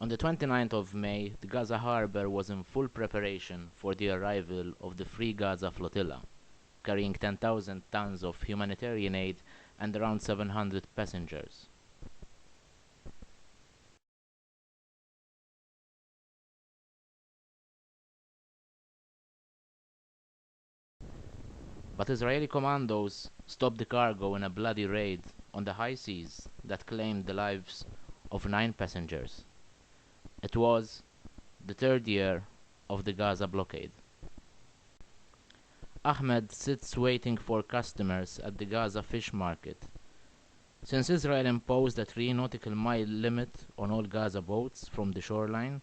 On the 29th of May, the Gaza harbor was in full preparation for the arrival of the Free Gaza flotilla, carrying 10,000 tons of humanitarian aid and around 700 passengers. But Israeli commandos stopped the cargo in a bloody raid on the high seas that claimed the lives of 9 passengers. It was the third year of the Gaza blockade. Ahmed sits waiting for customers at the Gaza fish market. Since Israel imposed a 3 nautical mile limit on all Gaza boats from the shoreline,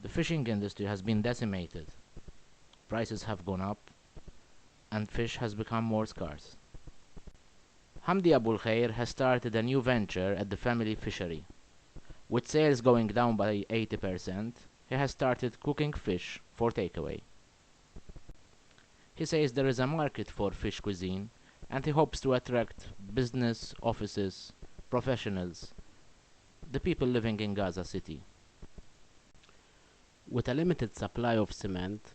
the fishing industry has been decimated. Prices have gone up, and fish has become more scarce. Hamdi Abul Khair has started a new venture at the family fishery. With sales going down by 80%, he has started cooking fish for takeaway. He says there is a market for fish cuisine, and he hopes to attract business, offices, professionals, the people living in Gaza City. With a limited supply of cement,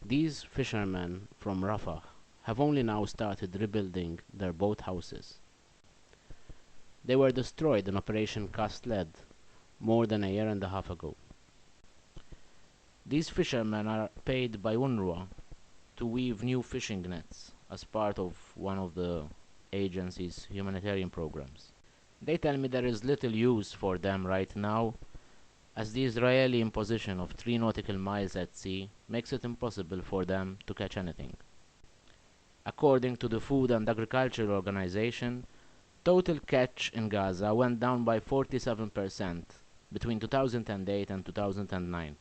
these fishermen from Rafah have only now started rebuilding their boat houses. They were destroyed in Operation Cast Lead more than a year and a half ago. These fishermen are paid by UNRWA to weave new fishing nets as part of one of the agency's humanitarian programs. They tell me there is little use for them right now, as the Israeli imposition of 3 nautical miles at sea makes it impossible for them to catch anything. According to the Food and Agriculture Organization, total catch in Gaza went down by 47% between 2008 and 2009.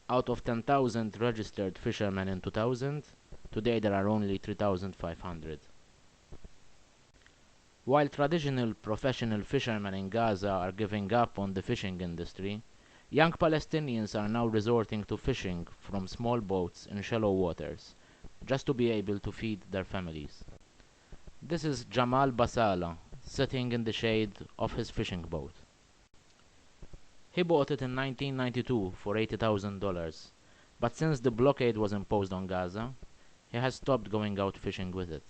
Out of 10,000 registered fishermen in 2000, today there are only 3,500. While traditional professional fishermen in Gaza are giving up on the fishing industry, young Palestinians are now resorting to fishing from small boats in shallow waters, just to be able to feed their families. This is Jamal Basala, sitting in the shade of his fishing boat. He bought it in 1992 for $80,000, but since the blockade was imposed on Gaza, he has stopped going out fishing with it.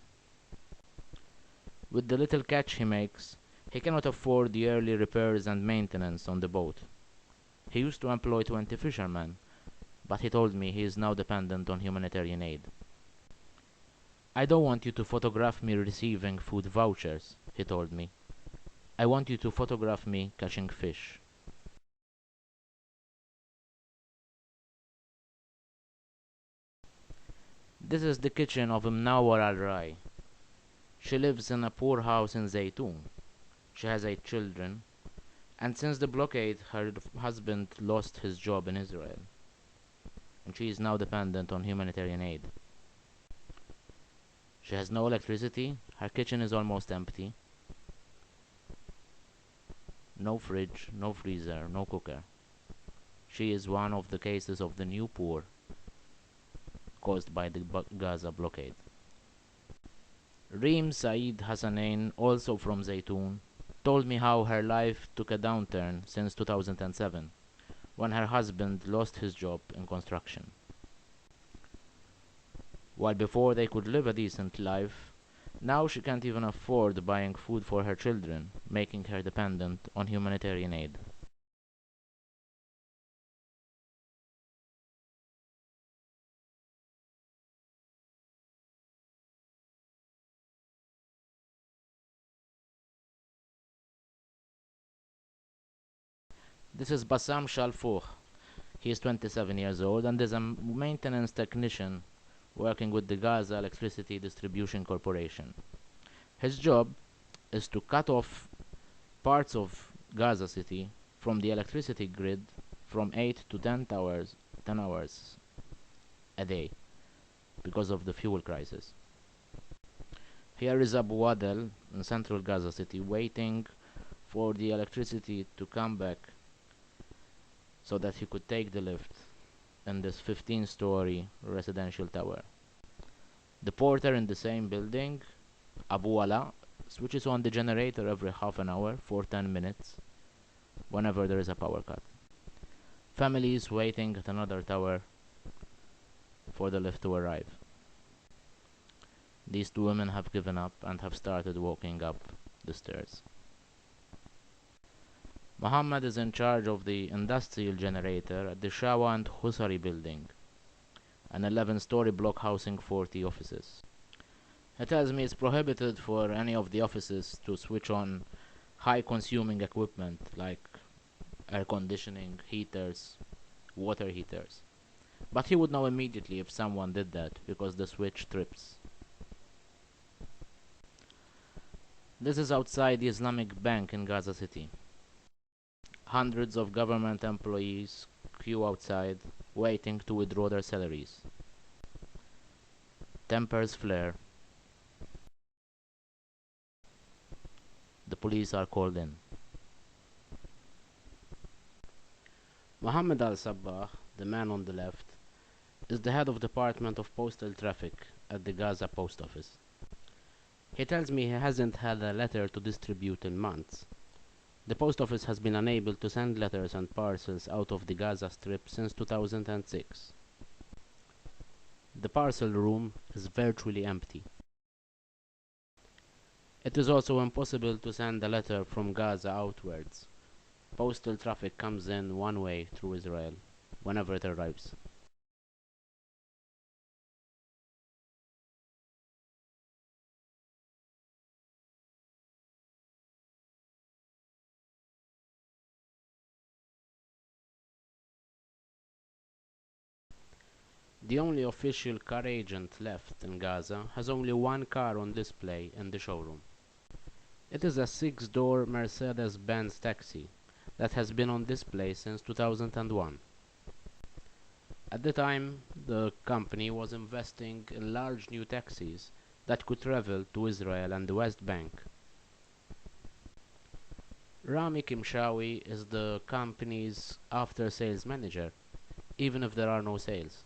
With the little catch he makes, he cannot afford the yearly repairs and maintenance on the boat. He used to employ 20 fishermen, but he told me he is now dependent on humanitarian aid. I don't want you to photograph me receiving food vouchers, he told me. I want you to photograph me catching fish. This is the kitchen of Mnawar al-Rai. She lives in a poor house in Zaytun. She has 8 children, and since the blockade, her husband lost his job in Israel, and she is now dependent on humanitarian aid. She has no electricity, her kitchen is almost empty, no fridge, no freezer, no cooker. She is one of the cases of the new poor caused by the Gaza blockade. Reem Saeed Hassanain, also from Zaytun, told me how her life took a downturn since 2007, when her husband lost his job in construction. While before they could live a decent life, now she can't even afford buying food for her children, making her dependent on humanitarian aid. This is Bassam Shalfouh. He is 27 years old and is a maintenance technician working with the Gaza Electricity Distribution Corporation. His job is to cut off parts of Gaza City from the electricity grid from 8 to 10 hours a day because of the fuel crisis. Here is Abu Wadel in central Gaza City waiting for the electricity to come back so that he could take the lift in this 15-story residential tower. The porter in the same building, Abu Ala, switches on the generator every half an hour for 10 minutes whenever there is a power cut. Families waiting at another tower for the lift to arrive. These two women have given up and have started walking up the stairs. Muhammad is in charge of the industrial generator at the Shawa and Husari building, an 11-story block housing 40 offices. He tells me it's prohibited for any of the offices to switch on high consuming equipment like air conditioning, heaters, water heaters. But he would know immediately if someone did that because the switch trips. This is outside the Islamic Bank in Gaza City. Hundreds of government employees queue outside, waiting to withdraw their salaries. Tempers flare. The police are called in. Mohammed al-Sabbah, the man on the left, is the head of Department of Postal Traffic at the Gaza Post Office. He tells me he hasn't had a letter to distribute in months. The post office has been unable to send letters and parcels out of the Gaza Strip since 2006. The parcel room is virtually empty. It is also impossible to send a letter from Gaza outwards. Postal traffic comes in one way through Israel, whenever it arrives. The only official car agent left in Gaza has only one car on display in the showroom. It is a 6-door Mercedes-Benz taxi that has been on display since 2001. At the time, the company was investing in large new taxis that could travel to Israel and the West Bank. Rami Kimshawi is the company's after-sales manager, even if there are no sales.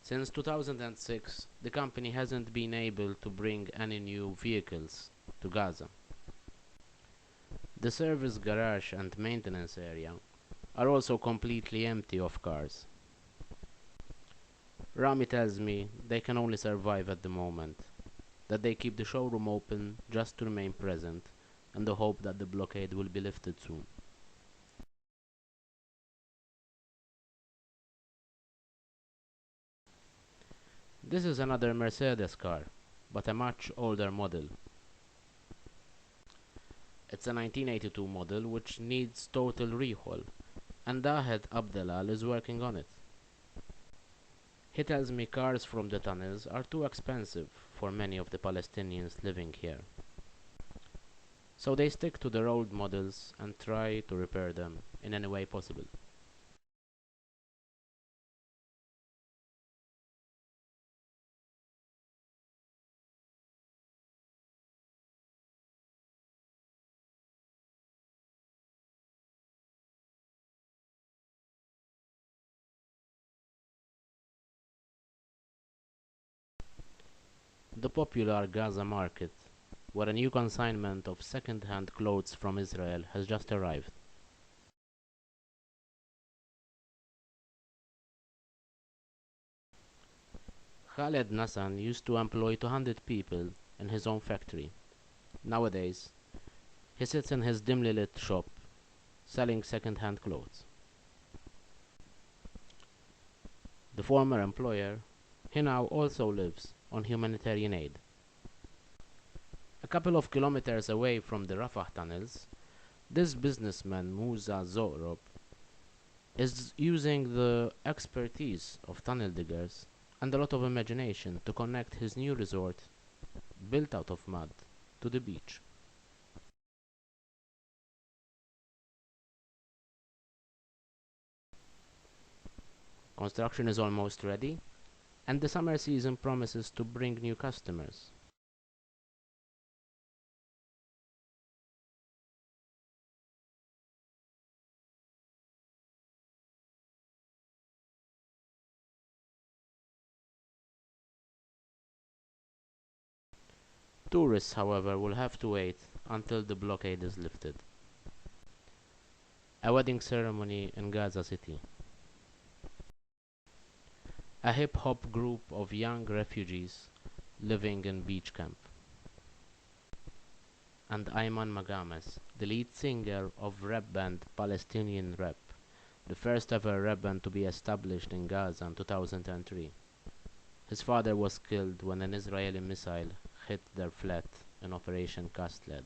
Since 2006, the company hasn't been able to bring any new vehicles to Gaza. The service garage and maintenance area are also completely empty of cars. Rami tells me they can only survive at the moment, that they keep the showroom open just to remain present, and the hope that the blockade will be lifted soon. This is another Mercedes car, but a much older model. It's a 1982 model which needs total rehaul, and Dahed Abdelal is working on it. He tells me cars from the tunnels are too expensive for many of the Palestinians living here. So they stick to their old models and try to repair them in any way possible. The popular Gaza market, where a new consignment of second-hand clothes from Israel has just arrived. Khaled Nassan used to employ 200 people in his own factory. Nowadays, he sits in his dimly lit shop, selling second-hand clothes. The former employer, he now also lives on humanitarian aid. A couple of kilometers away from the Rafah tunnels, this businessman Musa Zohrab is using the expertise of tunnel diggers and a lot of imagination to connect his new resort, built out of mud, to the beach. Construction is almost ready, and the summer season promises to bring new customers. Tourists, however, will have to wait until the blockade is lifted. A wedding ceremony in Gaza City. A hip-hop group of young refugees living in beach camp. And Ayman Magames, the lead singer of rap band Palestinian Rap, the first ever rap band to be established in Gaza in 2003. His father was killed when an Israeli missile hit their flat in Operation Cast Lead.